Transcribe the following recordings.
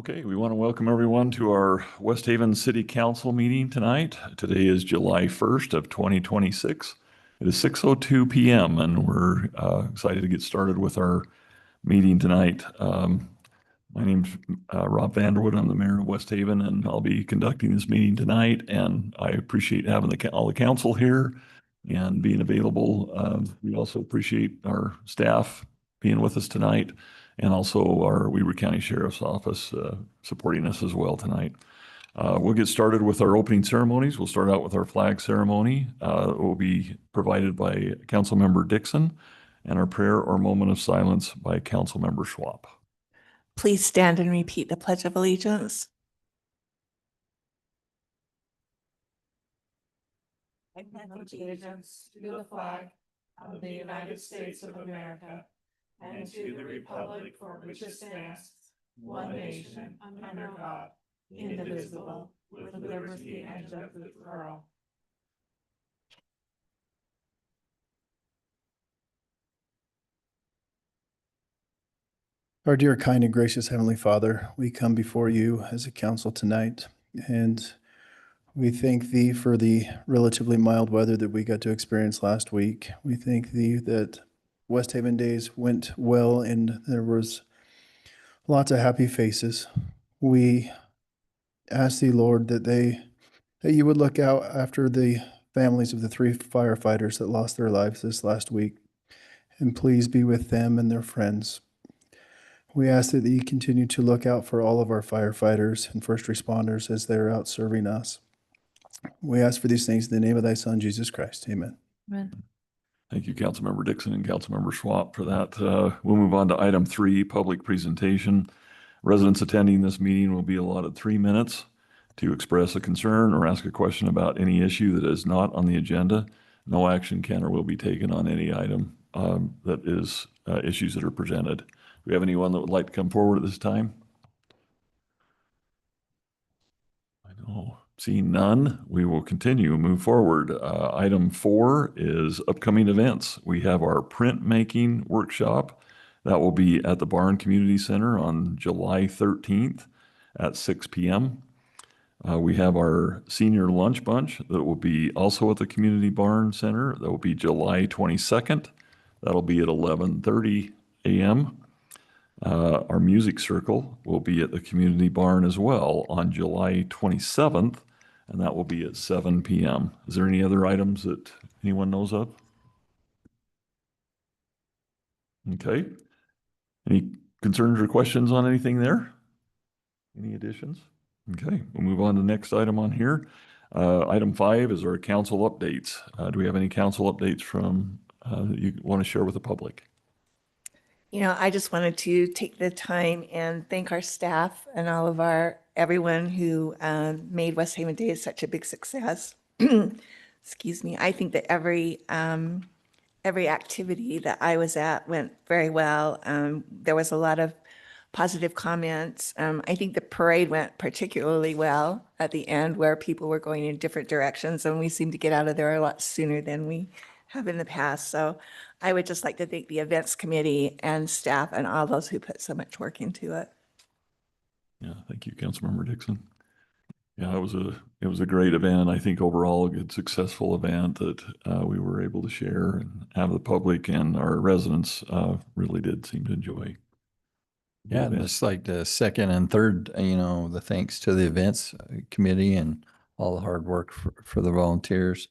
Okay, we want to welcome everyone to our West Haven City Council meeting tonight. Today is July 1st of 2026. It is 6:02 p.m. and we're excited to get started with our meeting tonight. My name's Rob Vanderwood. I'm the mayor of West Haven, and I'll be conducting this meeting tonight. And I appreciate having all the council here and being available. We also appreciate our staff being with us tonight, and also our Weber County Sheriff's Office supporting us as well tonight. We'll get started with our opening ceremonies. We'll start out with our flag ceremony. It will be provided by Councilmember Dixon, and our prayer or moment of silence by Councilmember Schwab. Please stand and repeat the Pledge of Allegiance. I pledge allegiance to the flag of the United States of America and to the republic for which it stands, one nation, under God, indivisible, with liberty and justice for all. Our dear, kind, and gracious Heavenly Father, we come before you as a council tonight, and we thank thee for the relatively mild weather that we got to experience last week. We thank thee that West Haven Days went well and there was lots of happy faces. We ask thee, Lord, that you would look out after the families of the 3 firefighters that lost their lives this last week, and please be with them and their friends. We ask that you continue to look out for all of our firefighters and first responders as they're out serving us. We ask for these things in the name of thy Son, Jesus Christ. Amen. Amen. Thank you, Councilmember Dixon and Councilmember Schwab, for that. We'll move on to item 3, public presentation. Residents attending this meeting will be allotted 3 minutes to express a concern or ask a question about any issue that is not on the agenda. No action can or will be taken on any item that is issues that are presented. Do we have anyone that would like to come forward at this time? I know. Seeing none, we will continue and move forward. Item 4 is upcoming events. We have our printmaking workshop. That will be at the Barn Community Center on July 13th at 6 p.m. We have our senior lunch bunch that will be also at the Community Barn Center. That will be July 22nd. That'll be at 11:30 a.m. Our music circle will be at the Community Barn as well on July 27th, and that will be at 7 p.m. Is there any other items that anyone knows of? Okay. Any concerns or questions on anything there? Any additions? Okay, we'll move on to the next item on here. Item 5 is our council updates. Do we have any council updates from that you want to share with the public? You know, I just wanted to take the time and thank our staff and all of everyone who made West Haven Days such a big success. Excuse me. I think that every activity that I was at went very well. There was a lot of positive comments. I think the parade went particularly well at the end, where people were going in different directions, and we seemed to get out of there a lot sooner than we have in the past. So I would just like to thank the events committee and staff and all those who put so much work into it. Yeah, thank you, Councilmember Dixon. Yeah, it was a great event. I think overall a good, successful event that we were able to share and have the public and our residents really did seem to enjoy. Yeah, just like the second and third, the thanks to the events committee and all the hard work for the volunteers.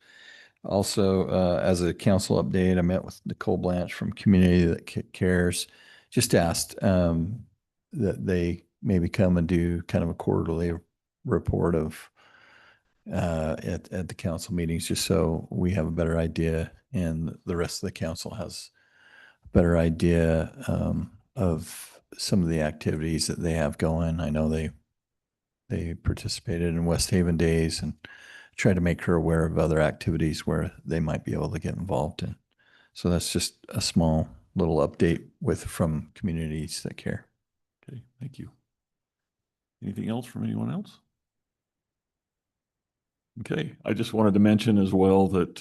Also, as a council update, I met with Nicole Blanche from Community That Cares. Just asked that they maybe come and do kind of a quarterly report of at the council meetings, just so we have a better idea and the rest of the council has a better idea of some of the activities that they have going. I know they participated in West Haven Days and try to make her aware of other activities where they might be able to get involved in. So that's just a small little update from Communities That Care. Okay, thank you. Anything else from anyone else? Okay, I just wanted to mention as well that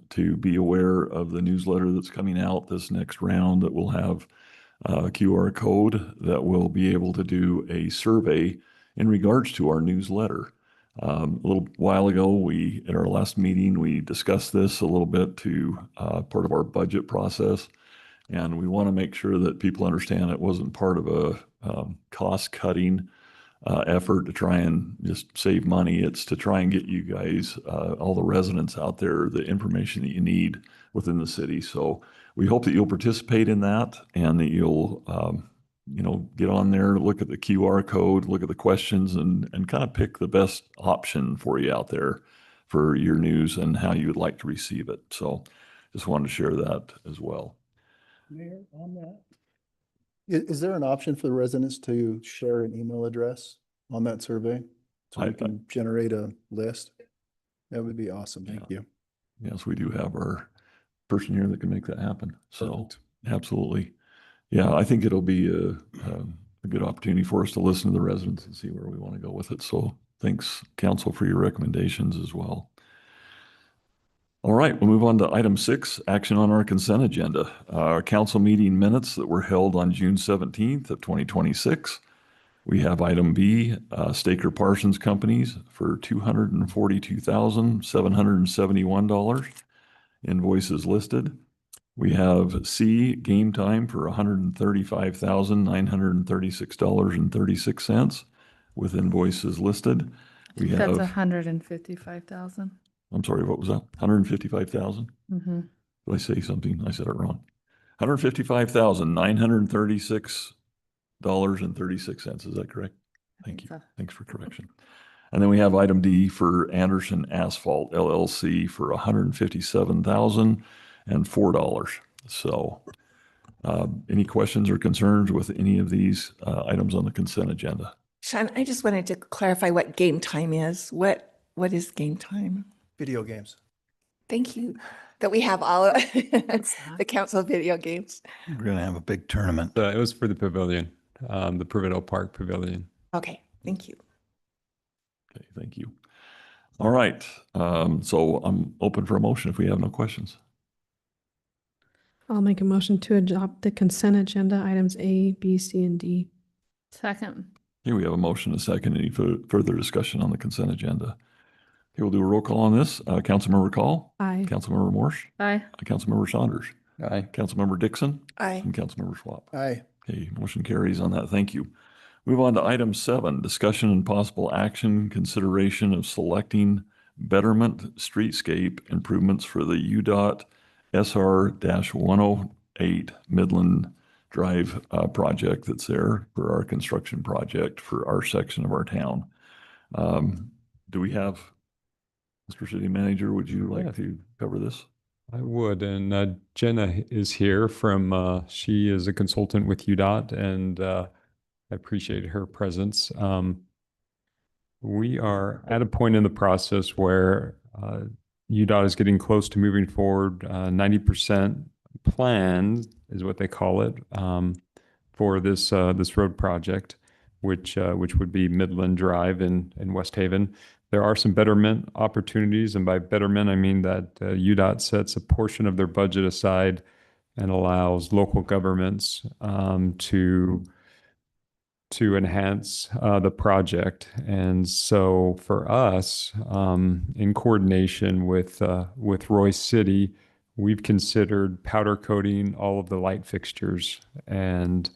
to be aware of the newsletter that's coming out this next round, that we'll have QR code that will be able to do a survey in regards to our newsletter. A little while ago, at our last meeting, we discussed this a little bit to part of our budget process. And we want to make sure that people understand it wasn't part of a cost-cutting effort to try and just save money. It's to try and get you guys, all the residents out there, the information that you need within the city. So we hope that you'll participate in that and that you'll, get on there, look at the QR code, look at the questions, and kind of pick the best option for you out there for your news and how you would like to receive it. So just wanted to share that as well. Mayor, on that. Is there an option for the residents to share an email address on that survey? So I- we can generate a list? That would be awesome. Thank you. Yes, we do have our person here that can make that happen. So Perfect. absolutely. Yeah, I think it'll be a good opportunity for us to listen to the residents and see where we want to go with it. So thanks, council, for your recommendations as well. All right, we'll move on to item 6, action on our consent agenda. Our council meeting minutes that were held on June 17th of 2026. We have item B, Staker Parsons Companies for $242,771. Invoices listed. We have C, Game Time for $135,936.36 with invoices listed. We That's have, 155,000. I'm sorry, what was that? 155,000? Mm-hmm. Did I say something? I said it wrong. $155,936.36. Is that correct? Thank you. so. Thanks for correction. And then we have item D for Anderson Asphalt LLC for $157,004. So any questions or concerns with any of these items on the consent agenda? Sean, I just wanted to clarify what game time is. What is game time? Video games. Thank you. That we have all of the council video games. We're going to have a big tournament. It was for the pavilion, the Privetto Park Pavilion. Okay, thank you. Okay, thank you. All right. So I'm open for a motion if we have no questions. I'll make a motion to adopt the consent agenda items A, B, C, and D. Second. Here we have a motion, a second. Any further discussion on the consent agenda? Okay, we'll do a roll call on this. Councilmember Call, Aye. Councilmember Morse, Aye. Councilmember Saunders, Aye. Councilmember Dixon, Aye. and Councilmember Schwab. Aye. Okay, motion carries on that. Thank you. Move on to item 7, discussion and possible action, consideration of selecting betterment streetscape improvements for the UDOT SR-108 Midland Drive project that's there for our construction project for our section of our town. Do we have, Mr. City Manager, would you like Yeah. to cover this? I would, and Jenna is here from, she is a consultant with UDOT, and I appreciate her presence. We are at a point in the process where UDOT is getting close to moving forward. 90% plan is what they call it for this road project, which would be Midland Drive in West Haven. There are some betterment opportunities, and by betterment, I mean that UDOT sets a portion of their budget aside and allows local governments to enhance the project. And so for us, in coordination with Royce City, we've considered powder coating all of the light fixtures and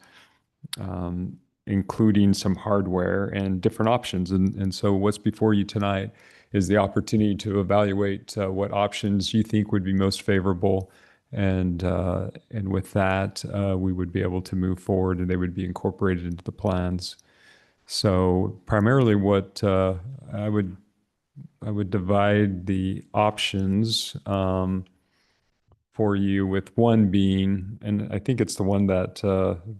including some hardware and different options. And so what's before you tonight is the opportunity to evaluate what options you think would be most favorable. And with that, we would be able to move forward and they would be incorporated into the plans. So primarily what I would divide the options for you, with one being, and I think it's the one that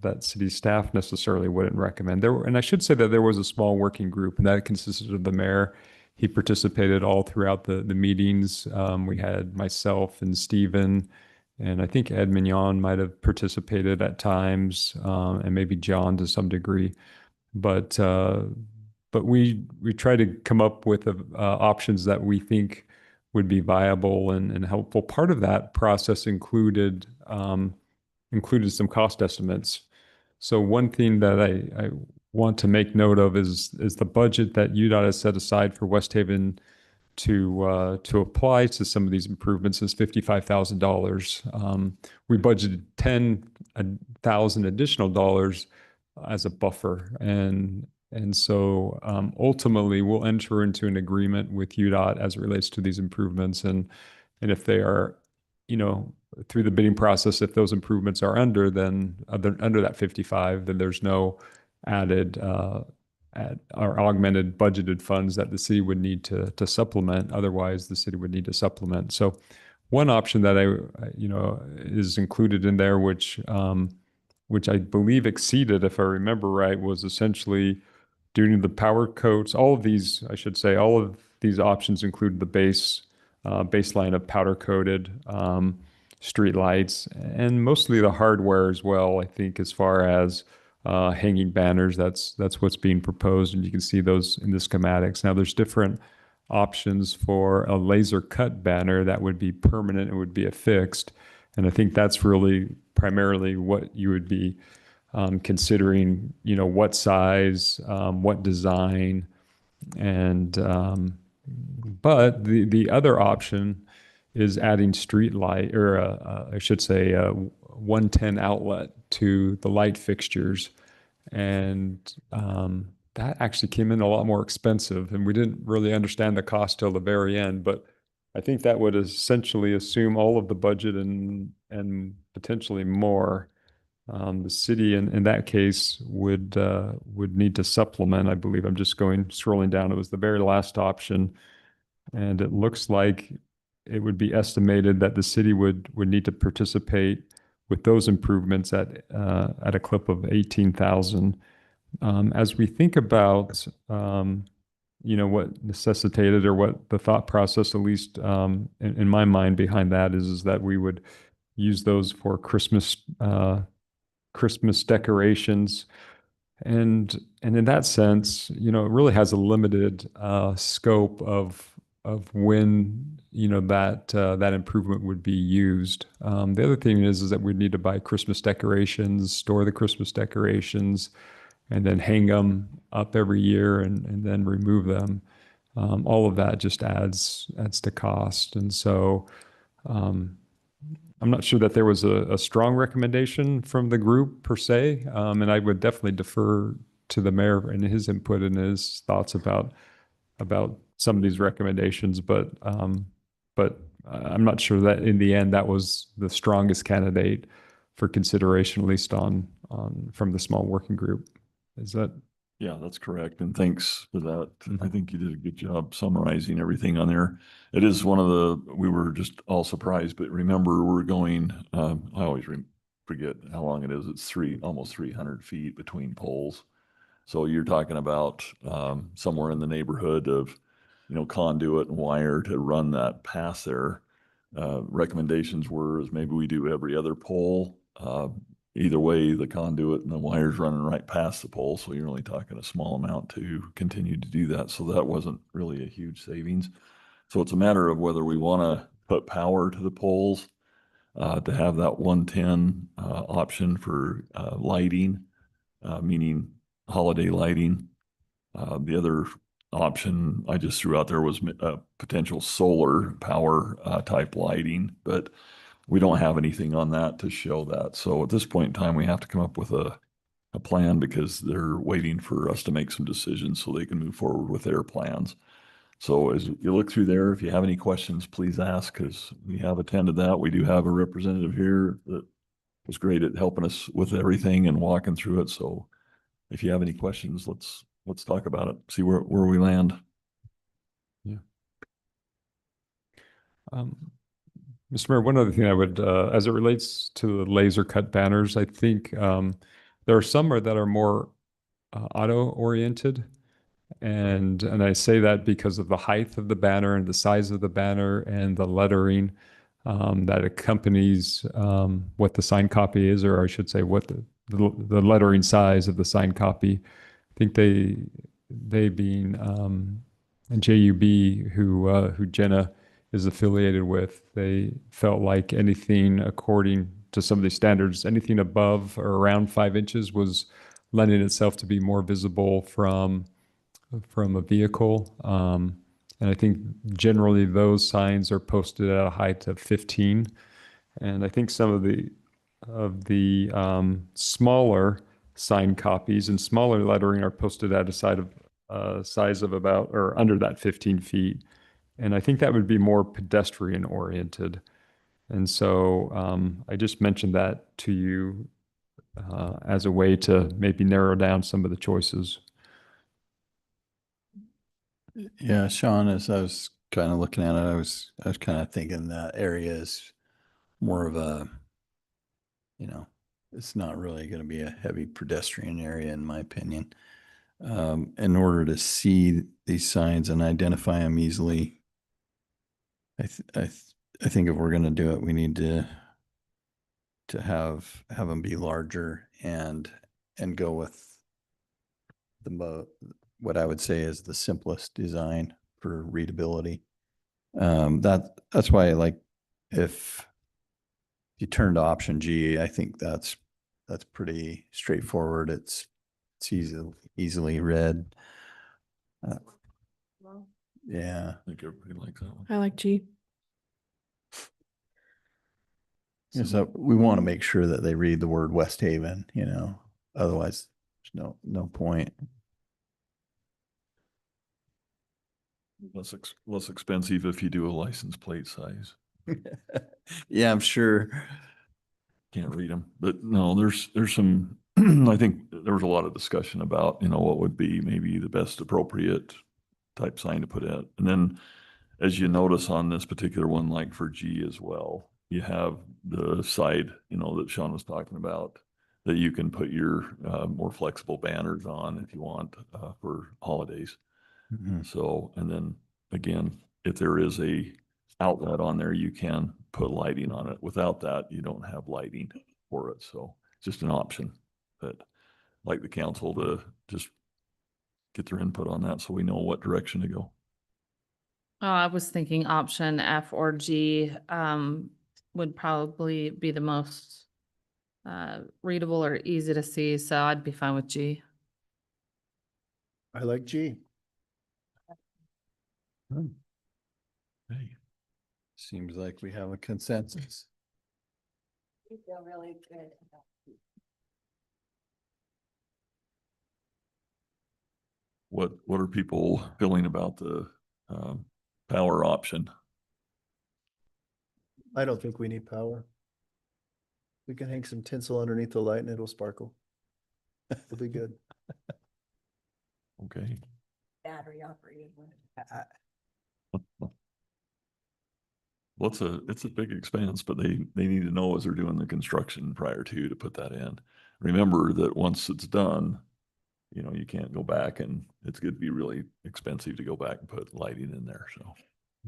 that city staff necessarily wouldn't recommend. And I should say that there was a small working group, and that consisted of the mayor. He participated all throughout the meetings. We had myself and Stephen, and I think Ed Mignon might have participated at times, and maybe John to some degree. But we try to come up with options that we think would be viable and helpful. Part of that process included some cost estimates So one thing that I want to make note of is the budget that UDOT has set aside for West Haven to apply to some of these improvements is $55,000. We budgeted $10,000 additional dollars as a buffer, and so ultimately we'll enter into an agreement with UDOT as it relates to these improvements, and if they are, through the bidding process, if those improvements are under that 55, then there's no added or augmented budgeted funds that the city would need to supplement. Otherwise, the city would need to supplement. So one option that is included in there, which I believe exceeded, if I remember right, was essentially doing the power coats. All of these options include the baseline of powder coated street lights, and mostly the hardware as well. I think as far as hanging banners, that's what's being proposed, and you can see those in the schematics. Now there's different options for a laser cut banner that would be permanent, it would be affixed, and I think that's really primarily what you would be considering, what size, what design, and but the other option is adding street light, or I should say 110 outlet to the light fixtures. And that actually came in a lot more expensive, and we didn't really understand the cost till the very end. But I think that would essentially assume all of the budget and potentially more. The city in that case would need to supplement. I believe I'm just scrolling down. It was the very last option, and it looks like it would be estimated that the city would need to participate with those improvements at a clip of 18,000. As we think about, what necessitated, or what the thought process, at least in my mind behind that, is that we would use those for Christmas decorations. And in that sense, it really has a limited scope of when that improvement would be used. The other thing is that we'd need to buy Christmas decorations, store the Christmas decorations, and then hang them up every year and then remove them. All of that just adds to cost. And so I'm not sure that there was a strong recommendation from the group per se, and I would definitely defer to the mayor and his input and his thoughts about some of these recommendations, but I'm not sure that in the end that was the strongest candidate for consideration, at least from the small working group. Is that? Yeah, that's correct. And thanks for that. I think you did a good job summarizing everything on there. It is we were just all surprised, but remember, we're going, I always forget how long it is. It's almost 300 feet between poles. So you're talking about somewhere in the neighborhood of, conduit and wire to run that past there. Recommendations were is maybe we do every other pole. Either way, the conduit and the wire's running right past the pole, so you're only talking a small amount to continue to do that. So that wasn't really a huge savings. So it's a matter of whether we want to put power to the poles to have that 110 option for lighting, meaning holiday lighting. The other option I just threw out there was potential solar power type lighting, but we don't have anything on that to show that. So at this point in time, we have to come up with a plan, because they're waiting for us to make some decisions so they can move forward with their plans. So as you look through there, if you have any questions, please ask, because we have attended that. We do have a representative here that was great at helping us with everything and walking through it. So if you have any questions, let's talk about it, see where we land. Yeah. Mr. Mayor, one other thing I would, as it relates to the laser cut banners, I think there are some that are more auto oriented. And I say that because of the height of the banner and the size of the banner and the lettering that accompanies what the sign copy is, or I should say what the lettering size of the sign copy. I think they being JUB, who Jenna is affiliated with, they felt like anything according to some of these standards. Anything above or around 5 inches was lending itself to be more visible from a vehicle. And I think generally those signs are posted at a height of 15. And I think some of the smaller sign copies and smaller lettering are posted at a size of about or under that 15 feet. And I think that would be more pedestrian oriented. And so I just mentioned that to you as a way to maybe narrow down some of the choices. Yeah, Sean, as I was kind of looking at it, I was kind of thinking that area is more of a, it's not really going to be a heavy pedestrian area, in my opinion. In order to see these signs and identify them easily, I think if we're going to do it, we need to have them be larger and go with what I would say is the simplest design for readability. That's why I like if you turn to option G, I think that's pretty straightforward. It's easily read. Yeah. I think everybody likes that one. I like G. So we want to make sure that they read the word West Haven, otherwise there's no point. Less expensive if you do a license plate size. Yeah, I'm sure. Can't read them, but no, there's some, I think there was a lot of discussion about, what would be maybe the best appropriate type sign to put in. And then as you notice on this particular one, like for G as well, you have the side, that Sean was talking about, that you can put your more flexible banners on if you want for holidays. Mhm. So, and then again, if there is a outlet on there, you can put lighting on it. Without that, you don't have lighting for it. So it's just an option that I'd like the council to just get their input on that so we know what direction to go. I was thinking option F or G would probably be the most readable or easy to see, so I'd be fine with G. I like G. Hey, Seems like we have a consensus. You feel really good. what are people feeling about the power option? I don't think we need power. We can hang some tinsel underneath the light and it'll sparkle. It'll be good. Okay. Battery operated one. Well, it's a big expense, but they need to know as they're doing the construction prior to put that in. Remember that once it's done, you can't go back, and it's going to be really expensive to go back and put lighting in there. So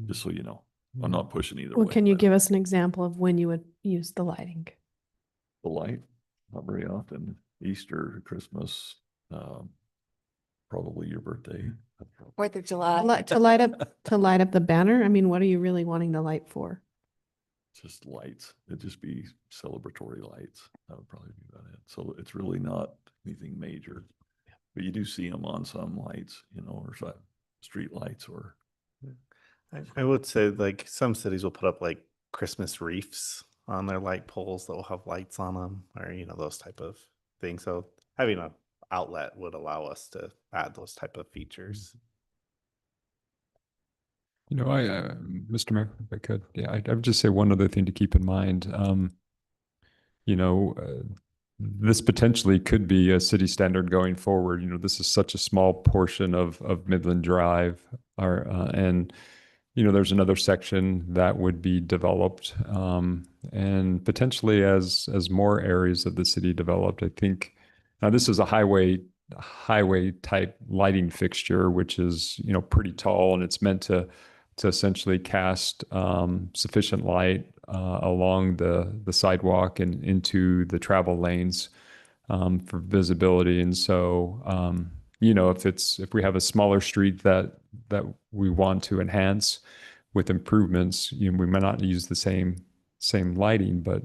just so you know, I'm not pushing either Well, way. can you but give us an example of when you would use the lighting? the light? Not very often. Easter, Christmas, probably your birthday. 4th of July. To light up the banner? I mean, what are you really wanting the light for? Just lights. It'd just be celebratory lights. That would probably be about it. So it's really not anything major. But you do see them on some lights, or street lights or. I would say like some cities will put up like Christmas wreaths on their light poles that will have lights on them, or those type of things. So having an outlet would allow us to add those type of features. Mr. Mayor, if I could, yeah, I would just say one other thing to keep in mind. This potentially could be a city standard going forward. This is such a small portion of Midland Drive, and there's another section that would be developed, and potentially as more areas of the city developed. I think now this is a highway type lighting fixture, which is pretty tall, and it's meant to essentially cast sufficient light along the sidewalk and into the travel lanes for visibility. And so, if we have a smaller street that we want to enhance with improvements, we might not use the same lighting, but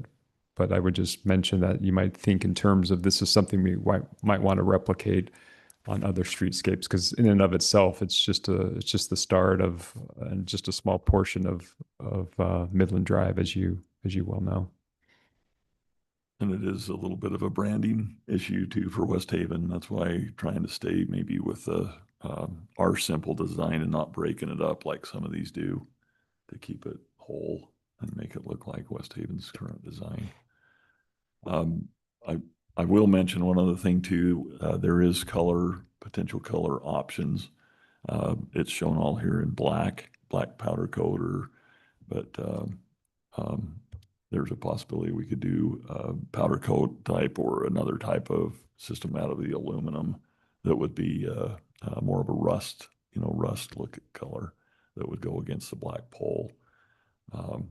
but I would just mention that you might think in terms of this is something we might want to replicate on other streetscapes, because in and of itself, it's just the start of and just a small portion of Midland Drive, as you well know. And it is a little bit of a branding issue too for West Haven. That's why trying to stay maybe with our simple design and not breaking it up like some of these do, to keep it whole and make it look like West Haven's current design. I will mention one other thing too. There is potential color options. It's shown all here in black powder coat, but there's a possibility we could do powder coat type or another type of system out of the aluminum that would be more of a rust look color that would go against the black pole.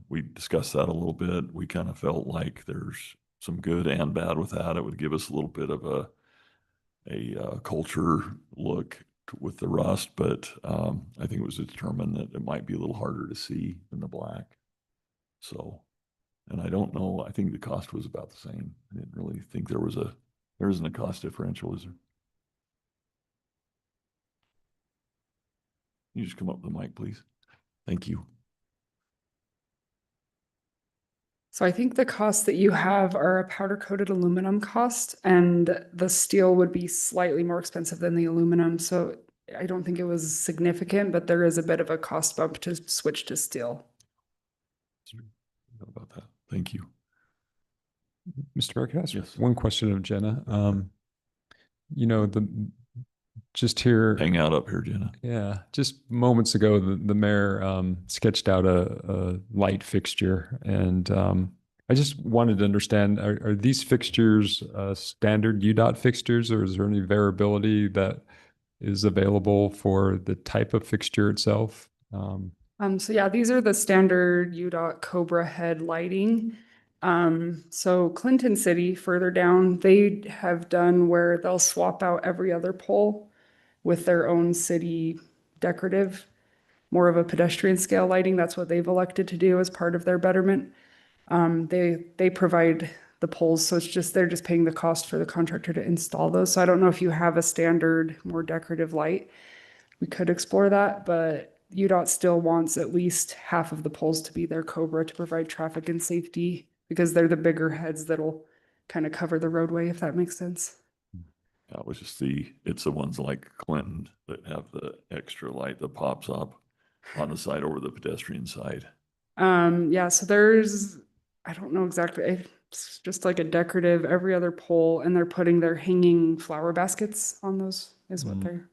We discussed that a little bit. We kind of felt like there's some good and bad with that. It would give us a little bit of a culture look with the rust, but I think it was determined that it might be a little harder to see than the black. So, and I don't know, I think the cost was about the same. I didn't really think there isn't a cost differential, is there? You just come up with the mic, please. Thank you. So I think the costs that you have are a powder coated aluminum cost, and the steel would be slightly more expensive than the aluminum. So I don't think it was significant, but there is a bit of a cost bump to switch to steel. How about that? Thank you. Mr. Mayor, can I ask Yes. one question of Jenna? Just here. Hang out up here, Jenna. Yeah, just moments ago, the mayor sketched out a light fixture, and I just wanted to understand: are these fixtures standard UDOT fixtures, or is there any variability that is available for the type of fixture itself? So yeah, these are the standard UDOT Cobra head lighting. So Clinton City further down, they have done where they'll swap out every other pole with their own city decorative, more of a pedestrian scale lighting. That's what they've elected to do as part of their betterment. They provide the poles, so they're just paying the cost for the contractor to install those. So I don't know if you have a standard, more decorative light. We could explore that, but UDOT still wants at least half of the poles to be their Cobra to provide traffic and safety, because they're the bigger heads that'll kind of cover the roadway, if that makes sense. That was just it's the ones like Clinton that have the extra light that pops up on the side over the pedestrian side. Yeah, so I don't know exactly, it's just like a decorative every other pole, and they're putting their hanging flower baskets on those is what they're.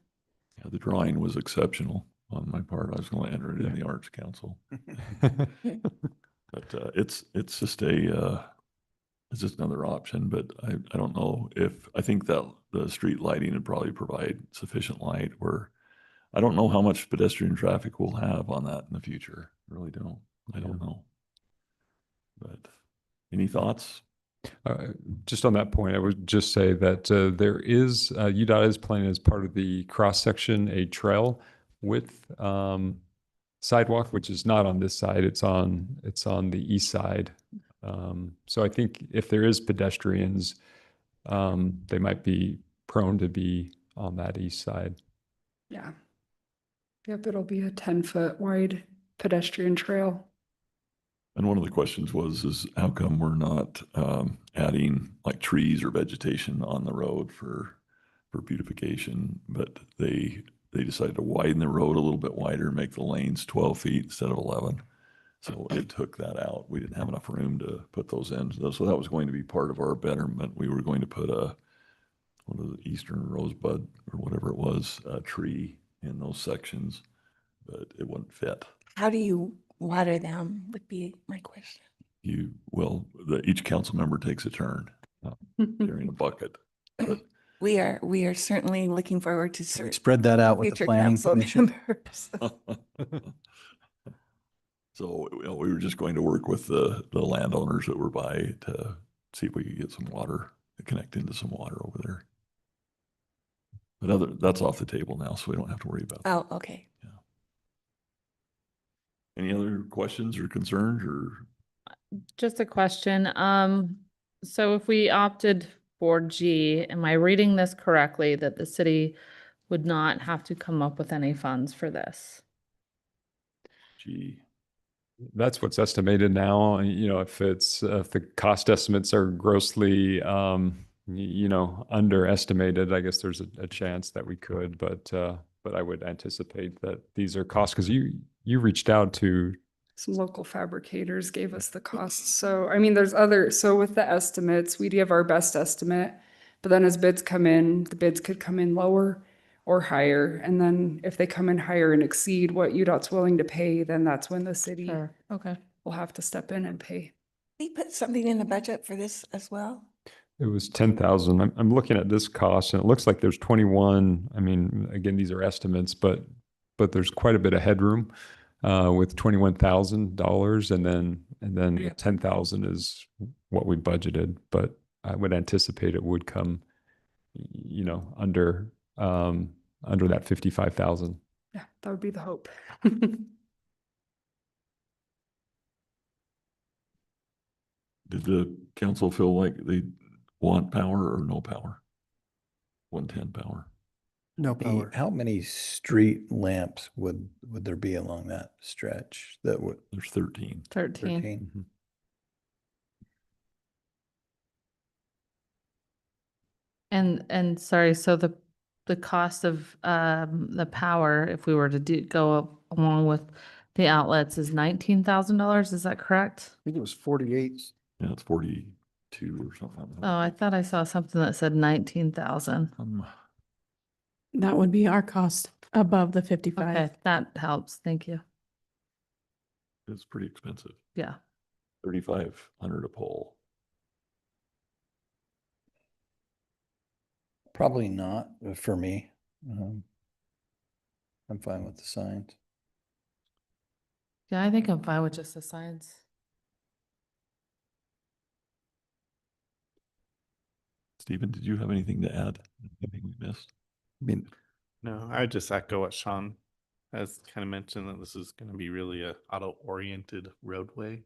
Yeah, the drawing was exceptional on my part. I was going to enter it in the Arts Council. But it's just it's just another option, but I don't know I think that the street lighting would probably provide sufficient light where I don't know how much pedestrian traffic we'll have on that in the future. I really don't. I don't know. But any thoughts? Just on that point, I would just say that there is UDOT is planning as part of the cross section a trail with sidewalk, which is not on this side. It's on the east side. So I think if there is pedestrians, they might be prone to be on that east side. Yeah. Yep, it'll be a 10-foot wide pedestrian trail. And one of the questions is how come we're not adding like trees or vegetation on the road for beautification? But they decided to widen the road a little bit wider, make the lanes 12 feet instead of 11. So it took that out. We didn't have enough room to put those in. So that was going to be part of our betterment. We were going to put one of the Eastern rosebud or whatever it was, a tree in those sections, but it wouldn't fit. How do you water them would be my question. Each council member takes a turn carrying a bucket. But We are certainly looking forward to Spread that out with the future planning council commission. members. So we were just going to work with the landowners that were by to see if we could get some water, connect into some water over there. But that's off the table now, so we don't have to worry about that. Oh, okay. Any other questions or concerns or? Just a question. So if we opted for G, am I reading this correctly, that the city would not have to come up with any funds for this? Gee, That's what's estimated now. You know, if the cost estimates are grossly, underestimated, I guess there's a chance that we could, but I would anticipate that these are costs, because you reached out to, Some local fabricators gave us the costs. So, I mean, so with the estimates, we give our best estimate. But then as bids come in, the bids could come in lower or higher. And then if they come in higher and exceed what UDOT's willing to pay, then that's when the city Okay. will have to step in and pay. We put something in the budget for this as well. it was 10,000. I'm looking at this cost and it looks like there's 21. I mean, again, these are estimates, but there's quite a bit of headroom with $21,000, and then 10,000 is what we budgeted. But I would anticipate it would come, under that 55,000. Yeah, that would be the hope. did the council feel like they want power or no power? 110 power. No power. How many street lamps would there be along that stretch that would, There's 13. 13. 13? And sorry, so the cost of the power, if we were to go along with the outlets, is $19,000, is that correct? I think it was 48. Yeah, it's 42 or something. Oh, I thought I saw something that said 19,000. That would be our cost above the 55. Okay, that helps, thank you. It's pretty expensive. Yeah. 3,500 a pole. Probably not for me. I'm fine with the signs. Yeah, I think I'm fine with just the signs. Stephen, did you have anything to add? Anything we missed? I mean, No, I would just echo what Sean has kind of mentioned, that this is going to be really a auto-oriented roadway.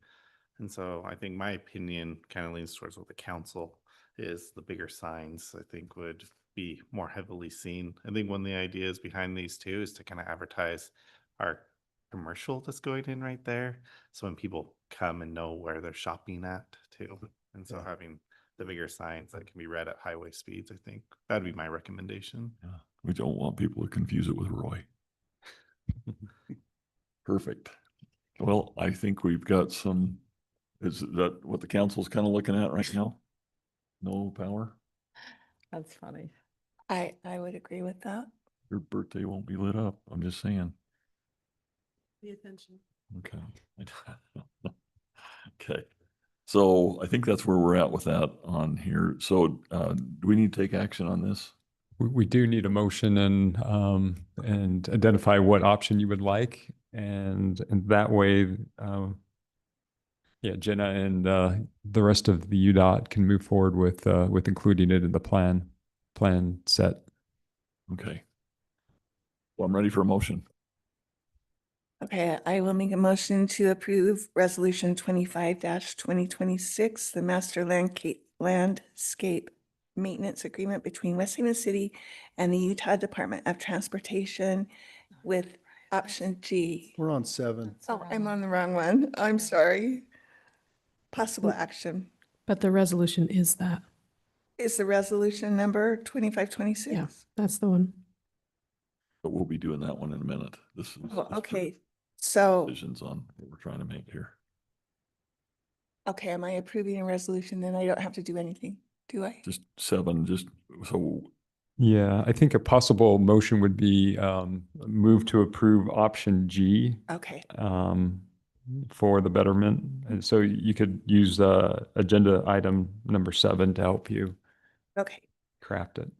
And so I think my opinion kind of leans towards what the council is. The bigger signs, I think, would be more heavily seen. I think one of the ideas behind these two is to kind of advertise our commercial that's going in right there. So when people come and know where they're shopping at too. And so having the bigger signs that can be read at highway speeds, I think that'd be my recommendation. Yeah, we don't want people to confuse it with Roy. Perfect. Well, I think we've got some, is that what the council's kind of looking at right now? No power? That's funny. I would agree with that. Your birthday won't be lit up. I'm just saying. Pay attention. Okay. Okay. So I think that's where we're at with that on here. So do we need to take action on this? We do need a motion and identify what option you would like, and that way, Jenna and the rest of the UDOT can move forward with including it in the plan set. Okay. Well, I'm ready for a motion. Okay, I will make a motion to approve Resolution 25-2026, the Master Landscape Maintenance Agreement between West Haven City and the Utah Department of Transportation with option G. We're on 7. Oh, I'm on the wrong one. I'm sorry. Possible action. But the resolution is that. Is the resolution number 2526? Yeah, that's the one. But we'll be doing that one in a minute. This is Oh, just for okay, so, decisions on what we're trying to make here. okay, am I approving a resolution? Then I don't have to do anything, do I? Just 7, so Yeah, I think a possible motion would be move to approve option G Okay, for the betterment. And so you could use agenda item number 7 to help you okay. craft it.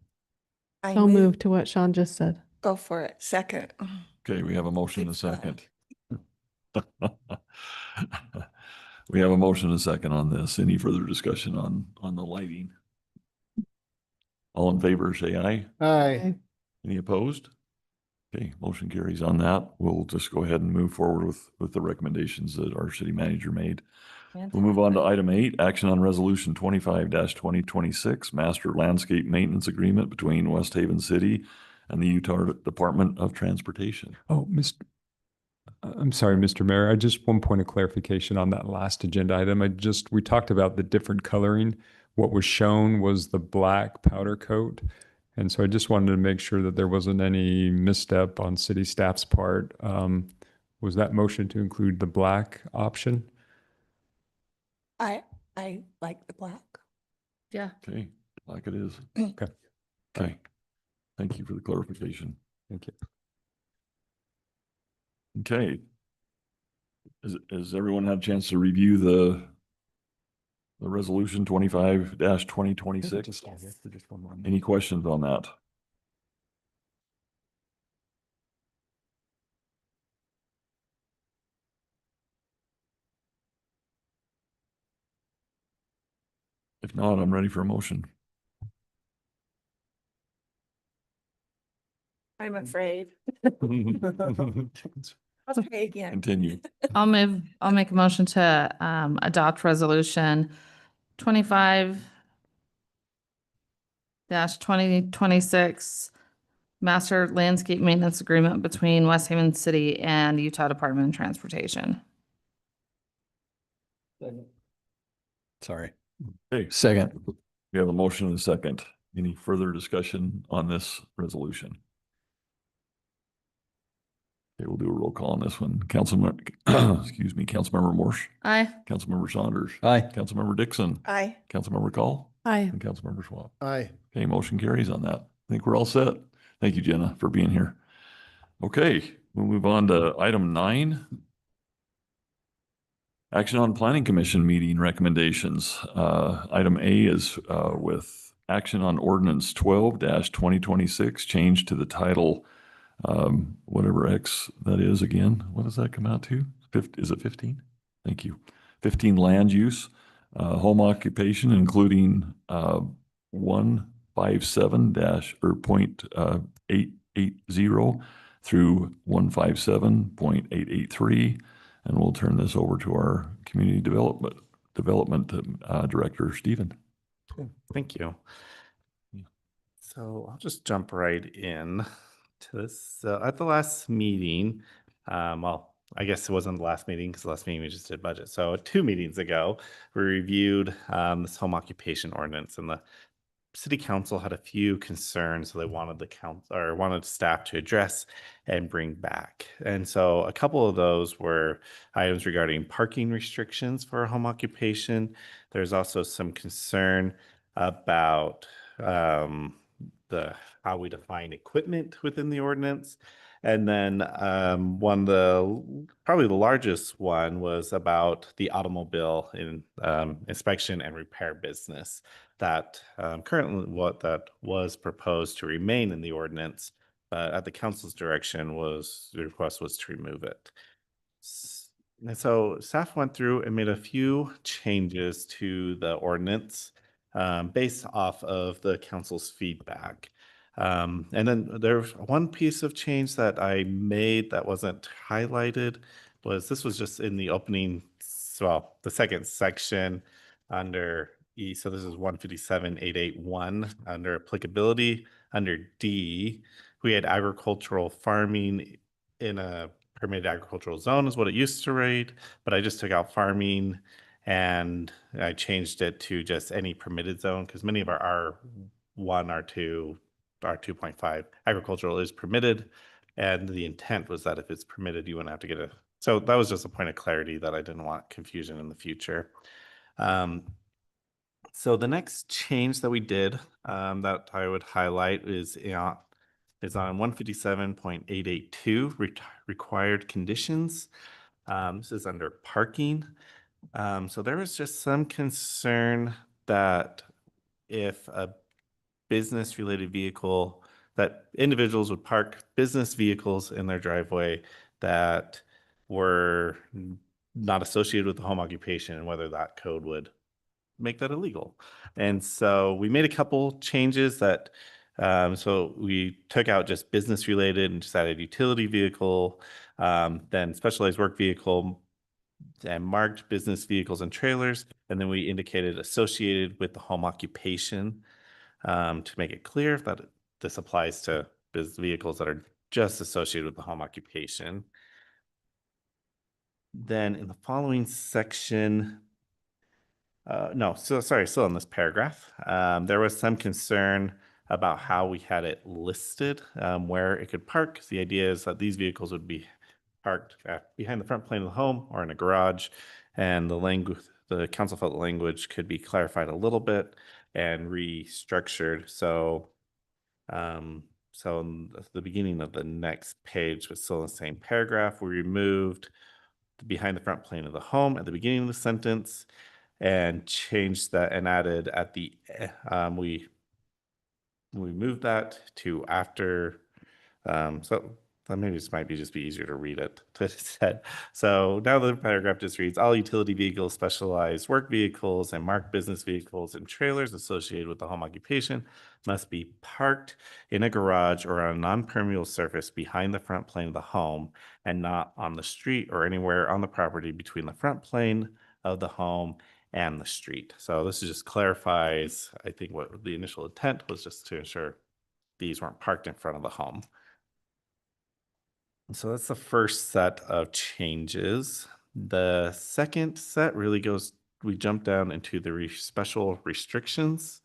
I I'll move to what Sean just said. Go for it. Second. okay, we have a motion and a It's fine. second. We have a motion and a second on this. Any further discussion on the lighting? All in favor, say aye. Aye. Any opposed? Okay, motion carries on that. We'll just go ahead and move forward with the recommendations that our city manager made. We'll move on to item 8, action on resolution 25-2026, master landscape maintenance agreement between West Haven City and the Utah Department of Transportation. Oh, I'm sorry, Mr. Mayor. I just one point of clarification on that last agenda item. We talked about the different coloring. What was shown was the black powder coat. And so I just wanted to make sure that there wasn't any misstep on city staff's part. Was that motion to include the black option? I like the black. Yeah. Okay, like it is. Okay, Okay, thank you for the clarification. thank you. Okay. Has everyone had a chance to review the resolution 25-2026? Any questions on that? If not, I'm ready for a motion. I'm afraid. I'll try again. Continue. I'll make a motion to adopt resolution 25-2026 master landscape maintenance agreement between West Haven City and Utah Department of Transportation. Sorry. Okay, Second. we have a motion and a second. Any further discussion on this resolution? Okay, we'll do a roll call on this one. Councilmember, excuse me, Councilmember Morse, Aye. Councilmember Saunders, Aye. Councilmember Dixon, Aye. Councilmember Call, Aye. and Councilmember Schwab. Aye. Okay, motion carries on that. I think we're all set. Thank you, Jenna, for being here. Okay, we'll move on to item 9. Action on Planning Commission meeting recommendations. Item A is with action on ordinance 12-2026, change to the title, whatever X that is again. What does that come out to? Is it 15? Thank you. 15 land use, home occupation, including 157 or 0.880 through 157.883. And we'll turn this over to our community development director, Stephen. Cool. Thank you. So I'll just jump right in to this. At the last meeting, well, I guess it wasn't the last meeting because the last meeting we just did budget. So 2 meetings ago, we reviewed this home occupation ordinance, and the city council had a few concerns they wanted the council or wanted staff to address and bring back. And so a couple of those were items regarding parking restrictions for a home occupation. There's also some concern about how we define equipment within the ordinance. And then probably the largest one was about the automobile in inspection and repair business that currently that was proposed to remain in the ordinance, but at the council's direction the request was to remove it. And so staff went through and made a few changes to the ordinance based off of the council's feedback. And then there's one piece of change that I made that wasn't highlighted this was just in the opening, well, the second section under E. So this is 157.881 under applicability. Under D, we had agricultural farming in a permitted agricultural zone is what it used to read, but I just took out farming and I changed it to just any permitted zone because many of our R1, R2, R2.5 agricultural is permitted, and the intent was that if it's permitted, you wouldn't have to get a. So that was just a point of clarity that I didn't want confusion in the future. So the next change that we did that I would highlight is on 157.882 required conditions. This is under parking. So there was just some concern that if a business related vehicle, that individuals would park business vehicles in their driveway that were not associated with the home occupation, and whether that code would make that illegal. And so we made a couple changes that So we took out just business related and just added utility vehicle, then specialized work vehicle, and marked business vehicles and trailers. And then we indicated associated with the home occupation to make it clear that this applies to business vehicles that are just associated with the home occupation. Then in the following section, still in this paragraph, there was some concern about how we had it listed, where it could park. The idea is that these vehicles would be parked behind the front plane of the home or in a garage, and the council felt the language could be clarified a little bit and restructured. So in the beginning of the next page, but still in the same paragraph, we removed the behind the front plane of the home at the beginning of the sentence and changed that and added at the we moved that to after. So maybe this might just be easier to read it instead. So now the paragraph just reads: all utility vehicles, specialized work vehicles, and marked business vehicles and trailers associated with the home occupation must be parked in a garage or on a non-permeable surface behind the front plane of the home and not on the street or anywhere on the property between the front plane of the home and the street. So this just clarifies, I think, what the initial intent was, just to ensure these weren't parked in front of the home. So that's the first set of changes. The second set really goes, we jump down into the special restrictions.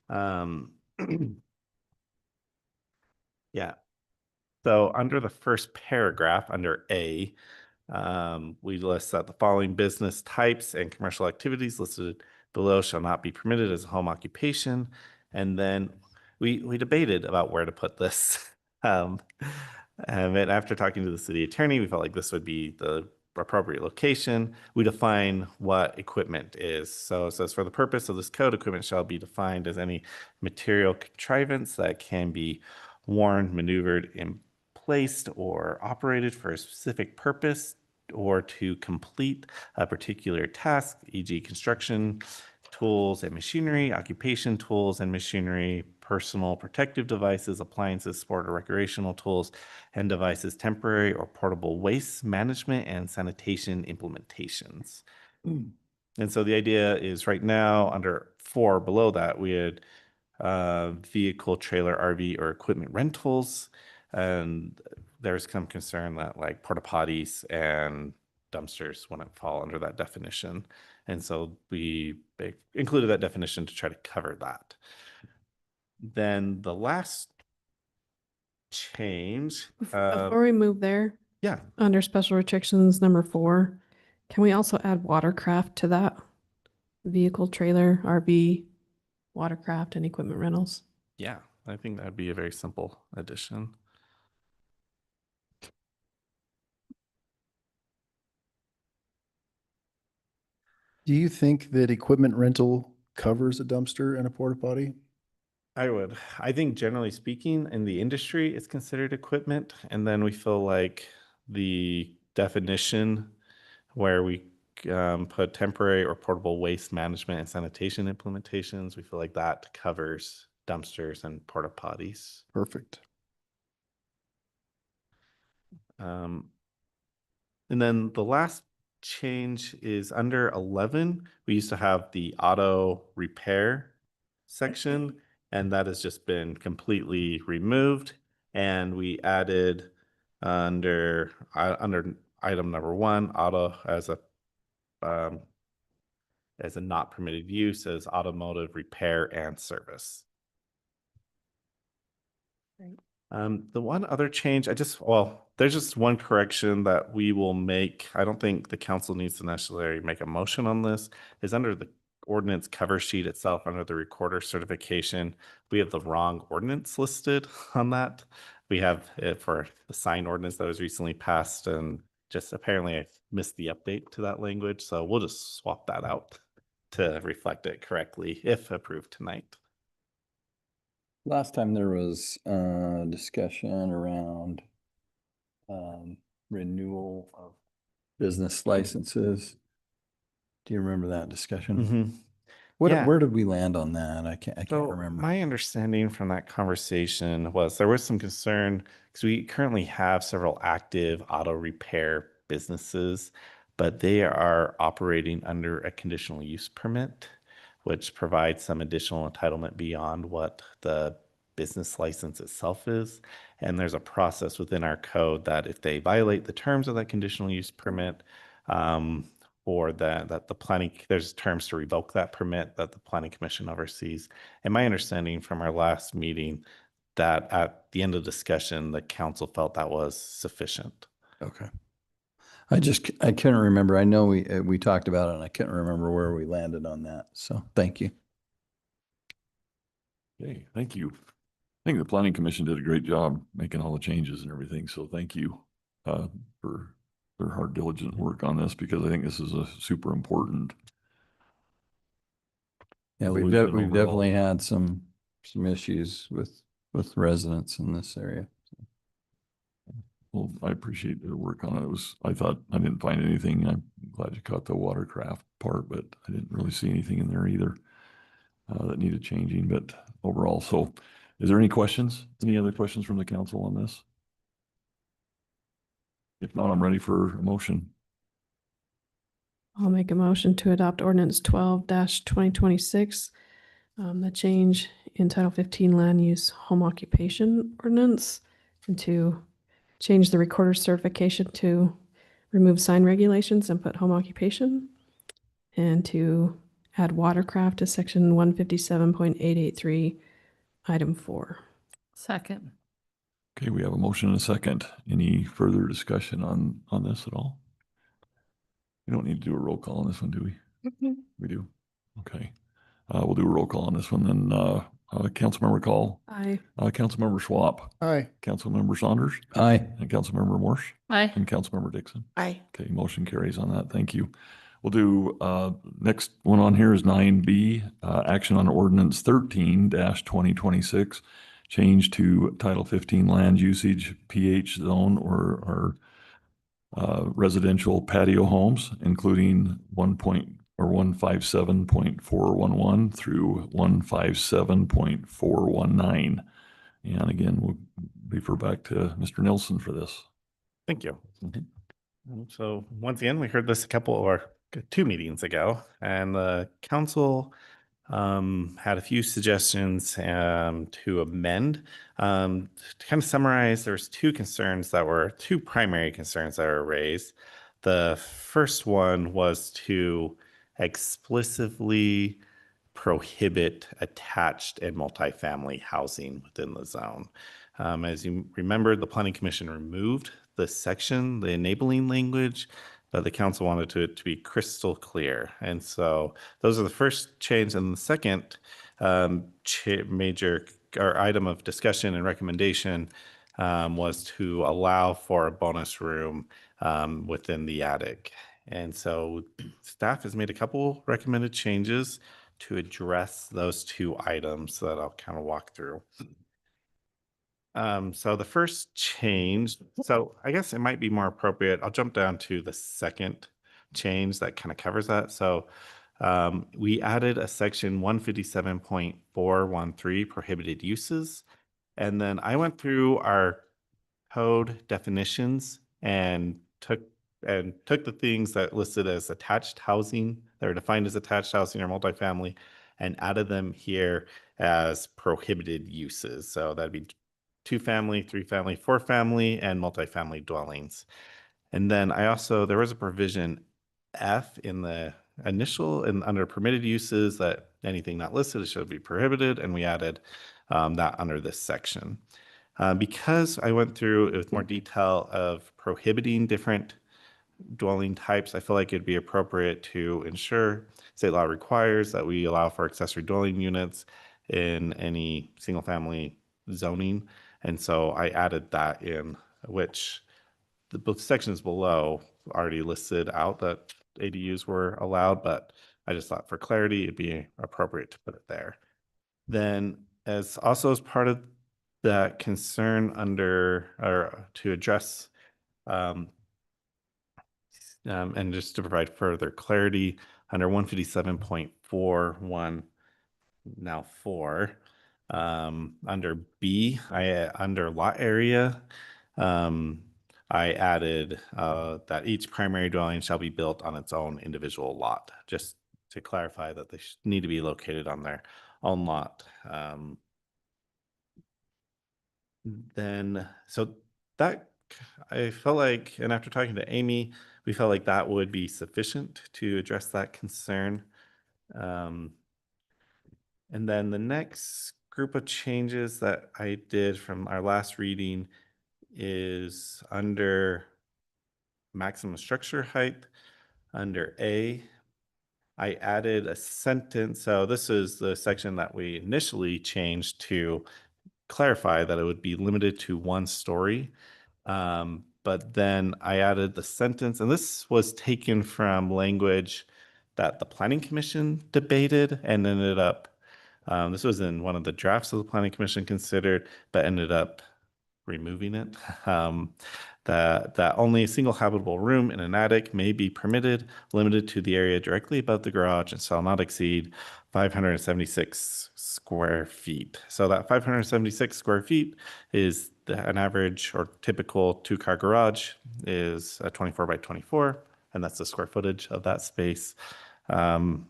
Yeah. So under the first paragraph, under A, we list that the following business types and commercial activities listed below shall not be permitted as a home occupation. And then we debated about where to put this. And after talking to the city attorney, we felt like this would be the appropriate location. We define what equipment is. So it says, for the purpose of this code, equipment shall be defined as any material contrivance that can be worn, maneuvered, and placed or operated for a specific purpose or to complete a particular task, e.g. construction tools and machinery, occupation tools and machinery, personal protective devices, appliances, sport or recreational tools and devices, temporary or portable waste management, and sanitation implementations. And so the idea is right now under 4 below that, we had vehicle, trailer, RV, or equipment rentals. And there's some concern that like porta potties and dumpsters wouldn't fall under that definition. And so we included that definition to try to cover that. Then the last change. Before we move there, Yeah. under special restrictions number 4, can we also add watercraft to that? Vehicle, trailer, RV, watercraft, and equipment rentals. Yeah, I think that'd be a very simple addition. Do you think that equipment rental covers a dumpster and a porta potty? I would. I think generally speaking, in the industry, it's considered equipment. And then we feel like the definition where we put temporary or portable waste management and sanitation implementations, we feel like that covers dumpsters and porta potties. Perfect. And then the last change is under 11. We used to have the auto repair section, and that has just been completely removed. And we added under item number 1, auto as a not permitted use as automotive repair and service. Right. The one other change, there's just one correction that we will make. I don't think the council needs to necessarily make a motion on this, is under the ordinance cover sheet itself, under the recorder certification, we have the wrong ordinance listed on that. We have it for the sign ordinance that was recently passed, and just apparently I missed the update to that language. So we'll just swap that out to reflect it correctly if approved tonight. Last time there was discussion around renewal of business licenses. Do you remember that discussion? Yeah. Where did we land on that? I can't So remember. my understanding from that conversation was there was some concern because we currently have several active auto repair businesses, but they are operating under a conditional use permit, which provides some additional entitlement beyond what the business license itself is. And there's a process within our code that if they violate the terms of that conditional use permit, or that the planning, there's terms to revoke that permit that the planning commission oversees. And my understanding from our last meeting that at the end of discussion, the council felt that was sufficient. Okay. I couldn't remember. I know we talked about it and I couldn't remember where we landed on that. So thank you. Okay, thank you. I think the planning commission did a great job making all the changes and everything, so thank you for their hard, diligent work on this, because I think this is a super important. Yeah, we've solution we've overall. definitely had some issues with residents in this area. Well, I appreciate the work on it. I thought I didn't find anything. I'm glad you caught the watercraft part, but I didn't really see anything in there either that needed changing, but overall. So is there any questions? Any other questions from the council on this? If not, I'm ready for a motion. I'll make a motion to adopt ordinance 12-2026. The change in Title 15 Land Use Home Occupation Ordinance, and to change the recorder's certification to remove sign regulations and put home occupation, and to add watercraft to section 157.883, item 4. Second. Okay, we have a motion and a second. Any further discussion on this at all? We don't need to do a roll call on this one, do we? We do. Okay. We'll do a roll call on this one then. Councilmember Call, Aye. Councilmember Schwab, Aye. Councilmember Saunders, Aye. and Councilmember Morse, Aye. and Councilmember Dixon. Aye. Okay, motion carries on that. Thank you. We'll do, next one on here is 9B, action on ordinance 13-2026, change to Title 15 land usage PH zone or residential patio homes, including 157.411 through 157.419. And again, we'll refer back to Mr. Nelson for this. Thank you. So once again, we heard this a couple or 2 meetings ago, and the council had a few suggestions to amend. To kind of summarize, there's two primary concerns that were raised. The first one was to explicitly prohibit attached and multifamily housing within the zone. As you remember, the Planning Commission removed the section, the enabling language, but the council wanted it to be crystal clear. And so those are the first change. And the second major or item of discussion and recommendation was to allow for a bonus room within the attic. And so staff has made a couple recommended changes to address those 2 items that I'll kind of walk through. So the first change, so I guess it might be more appropriate. I'll jump down to the second change that kind of covers that. So we added a section 157.413 prohibited uses. And then I went through our code definitions and took the things that listed as attached housing, that are defined as attached housing or multifamily, and added them here as prohibited uses. So that'd be 2-family, 3-family, 4-family, and multifamily dwellings. And then there was a provision F in the initial and under permitted uses that anything not listed should be prohibited, and we added that under this section. Because I went through with more detail of prohibiting different dwelling types, I feel like it'd be appropriate to ensure state law requires that we allow for accessory dwelling units in any single family zoning. And so I added that in, which the sections below already listed out that ADUs were allowed, but I just thought for clarity, it'd be appropriate to put it there. Then as part of that concern or to address And just to provide further clarity, under 157.41, now 4, under B, under lot area, I added that each primary dwelling shall be built on its own individual lot, just to clarify that they need to be located on their own lot. Then, so that I felt like, and after talking to Amy, we felt like that would be sufficient to address that concern. And then the next group of changes that I did from our last reading is under maximum structure height. Under A, I added a sentence. So this is the section that we initially changed to clarify that it would be limited to 1 story. But then I added the sentence, and this was taken from language that the Planning Commission debated and ended up, this was in one of the drafts of the Planning Commission considered, but ended up removing it. That only a single habitable room in an attic may be permitted, limited to the area directly above the garage, and shall not exceed 576 square feet. So that 576 square feet is an average or typical 2-car garage is a 24 by 24, and that's the square footage of that space. And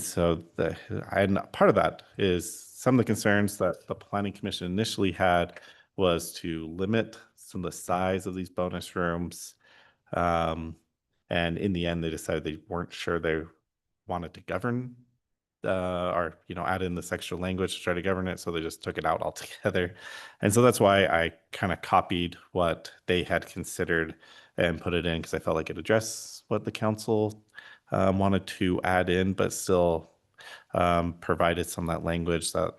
so part of that is some of the concerns that the Planning Commission initially had was to limit some of the size of these bonus rooms. And in the end, they decided they weren't sure they wanted to govern or, add in this extra language to try to govern it. So they just took it out altogether. And so that's why I kind of copied what they had considered and put it in, because I felt like it addressed what the council wanted to add in, but still provided some of that language that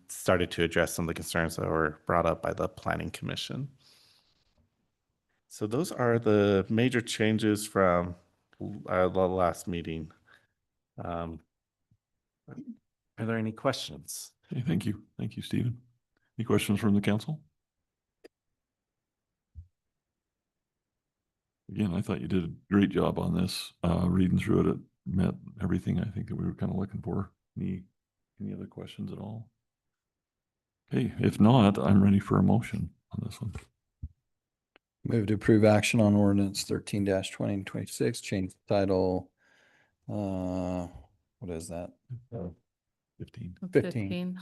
started to address some of the concerns that were brought up by the Planning Commission. So those are the major changes from the last meeting. Are there any questions? Okay, thank you. Thank you, Stephen. Any questions from the council? Again, I thought you did a great job on this. Reading through it, it met everything I think that we were kind of looking for. Any other questions at all? Okay, if not, I'm ready for a motion on this one. Move to approve action on ordinance 13-2026, change the title. What is that? 15. 15.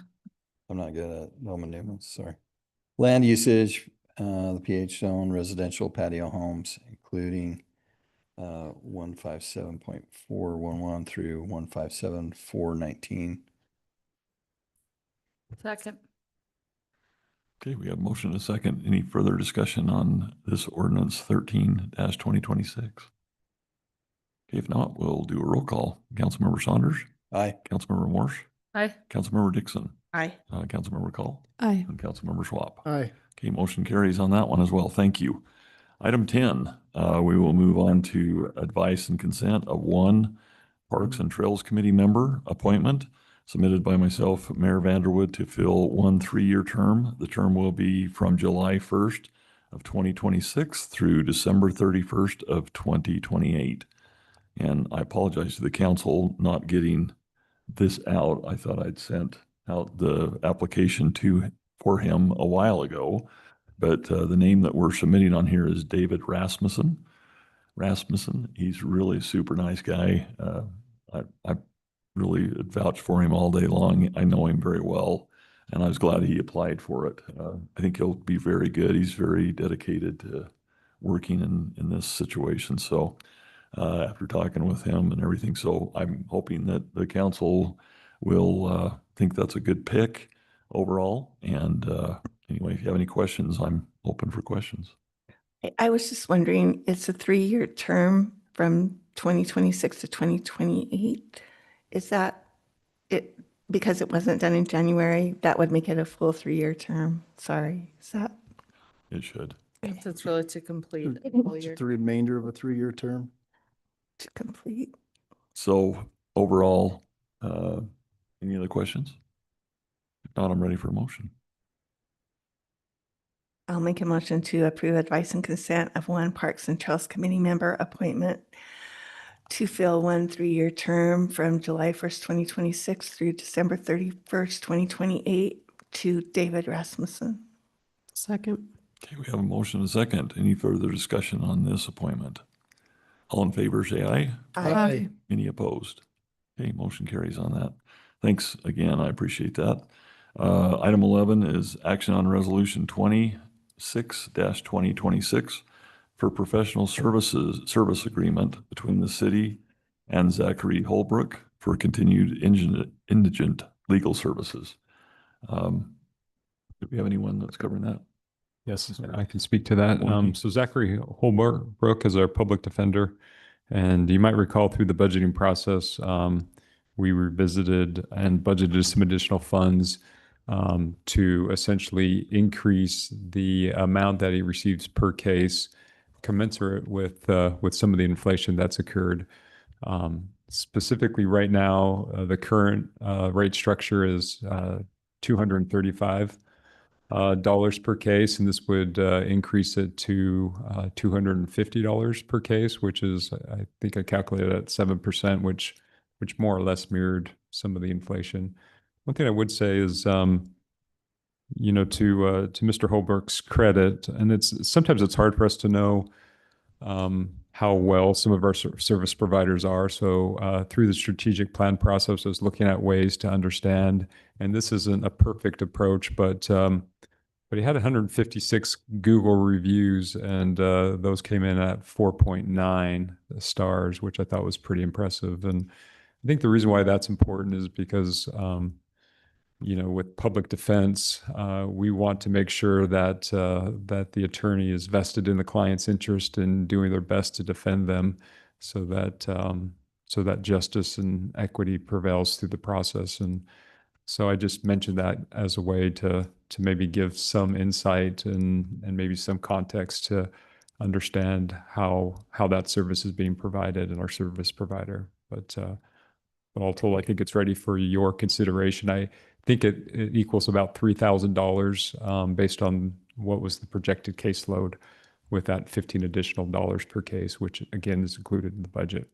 I'm not good at Roman numerals, sorry. Land usage, the PH zone, residential patio homes, including 157.411 through 157.419. Second. Okay, we have a motion and a second. Any further discussion on this ordinance 13-2026? Okay, if not, we'll do a roll call. Councilmember Saunders, Aye. Councilmember Morse, Aye. Councilmember Dixon, Aye. Councilmember Call, Aye. and Councilmember Schwab. Aye. Okay, motion carries on that one as well. Thank you. Item 10, we will move on to advice and consent of 1 Parks and Trails Committee member appointment submitted by myself, Mayor Vanderwood, to fill 1 3-year term. The term will be from July 1st of 2026 through December 31st of 2028. And I apologize to the council not getting this out. I thought I'd sent out the application for him a while ago, but the name that we're submitting on here is David Rasmussen. He's really a super nice guy. I really vouch for him all day long. I know him very well, and I was glad he applied for it. I think he'll be very good. He's very dedicated to working in this situation. So after talking with him and everything, so I'm hoping that the council will think that's a good pick overall. And anyway, if you have any questions, I'm open for questions. I was just wondering, it's a 3-year term from 2026 to 2028. Is that it? Because it wasn't done in January, that would make it a full 3-year term. Sorry, is that? It should. It's really to complete a full It's year. the remainder of a 3-year term. To complete? So overall, any other questions? If not, I'm ready for a motion. I'll make a motion to approve advice and consent of one Parks and Trails Committee member appointment to fill one 3-year term from July 1st, 2026 through December 31st, 2028 to David Rasmussen. Second. Okay, we have a motion and a second. Any further discussion on this appointment? All in favor, say aye. Aye. Any opposed? Okay, motion carries on that. Thanks again, I appreciate that. Item 11 is action on resolution 26-2026 for professional service agreement between the city and Zachary Holbrook for continued indigent legal services. Do we have anyone that's covering that? Yes, I can speak to that. Wonky. So Zachary Holbrook is our public defender. And you might recall through the budgeting process, we revisited and budgeted some additional funds to essentially increase the amount that he receives per case, commensurate with some of the inflation that's occurred. Specifically, right now, the current rate structure is $235 per case, and this would increase it to $250 per case, which is, I think I calculated at 7%, which more or less mirrored some of the inflation. One thing I would say is, to Mr. Holbrook's credit, and sometimes it's hard for us to know how well some of our service providers are. So through the strategic plan process, I was looking at ways to understand, and this isn't a perfect approach, but he had 156 Google reviews, and those came in at 4.9 stars, which I thought was pretty impressive. And I think the reason why that's important is because, with public defense, we want to make sure that the attorney is vested in the client's interest in doing their best to defend them, so that justice and equity prevails through the process. And so I just mentioned that as a way to maybe give some insight and maybe some context to understand how that service is being provided in our service provider. But all told, I think it's ready for your consideration. I think it equals about $3,000 based on what was the projected caseload, with that $15 additional per case, which again is included in the budget.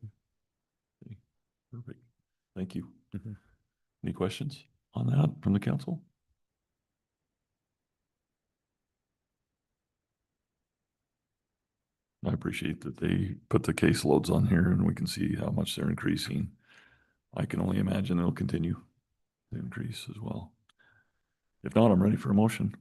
Perfect. Thank you. Any questions on that from the council? I appreciate that they put the caseloads on here and we can see how much they're increasing. I can only imagine it'll continue to increase as well. If not, I'm ready for a motion.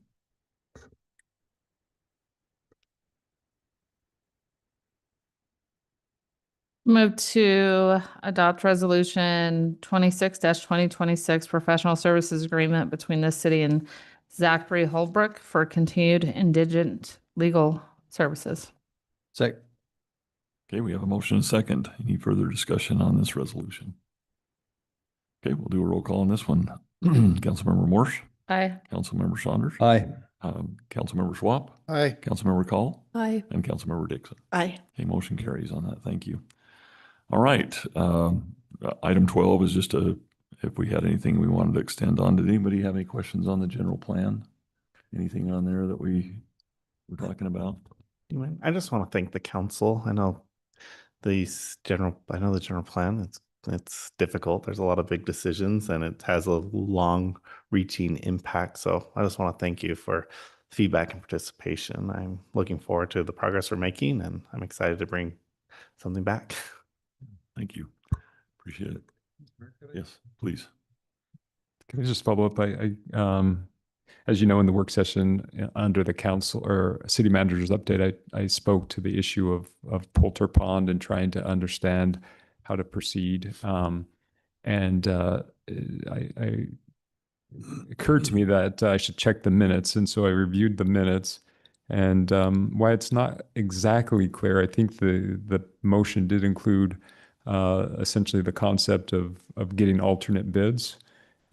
Move to adopt resolution 26-2026 professional services agreement between the city and Zachary Holbrook for continued indigent legal services. Second. Okay, we have a motion and a second. Any further discussion on this resolution? Okay, we'll do a roll call on this one. Councilmember Morse, Aye. Councilmember Saunders, Aye. Councilmember Schwab, Aye. Councilmember Call, Aye. and Councilmember Dixon. Aye. Okay, motion carries on that. Thank you. All right. Item 12 is just if we had anything we wanted to extend on. Did anybody have any questions on the general plan? Anything on there that we were talking about? I just want to thank the council. I know the general plan, it's difficult. There's a lot of big decisions and it has a long reaching impact. So I just want to thank you for feedback and participation. I'm looking forward to the progress we're making and I'm excited to bring something back. Thank you. Appreciate it. Yes, please. Can I just follow up? As you know, in the work session under the council or city manager's update, I spoke to the issue of Poulter Pond and trying to understand how to proceed. It occurred to me that I should check the minutes. And so I reviewed the minutes. And why it's not exactly clear, I think the motion did include essentially the concept of getting alternate bids.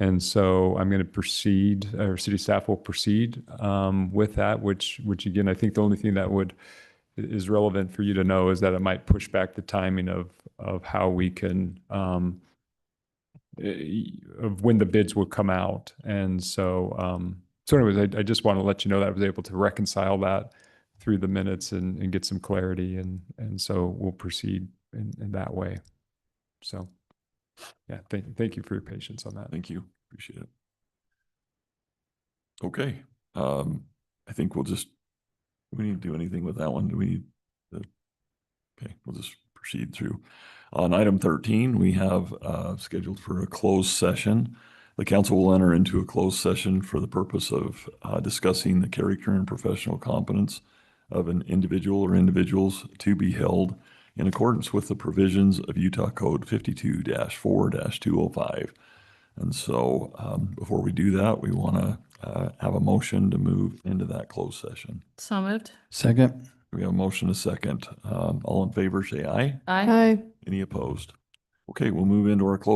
And so I'm going to proceed, or city staff will proceed with that, which again, I think the only thing that is relevant for you to know is that it might push back the timing of how we can, of when the bids will come out. And so So anyways, I just want to let you know that I was able to reconcile that through the minutes and get some clarity. And so we'll proceed in that way. So, yeah, thank you for your patience on that. Thank you. Appreciate it. Okay. I think we'll just, do we need to do anything with that one? Do we need to? Okay, we'll just proceed through. On item 13, we have scheduled for a closed session. The council will enter into a closed session for the purpose of discussing the character and professional competence of an individual or individuals to be held in accordance with the provisions of Utah Code 52-4-205. And so before we do that, we want to have a motion to move into that closed session. So moved. Second. We have a motion, a second. All in favor, say aye. Aye. Aye. Any opposed? Okay, we'll move into our closed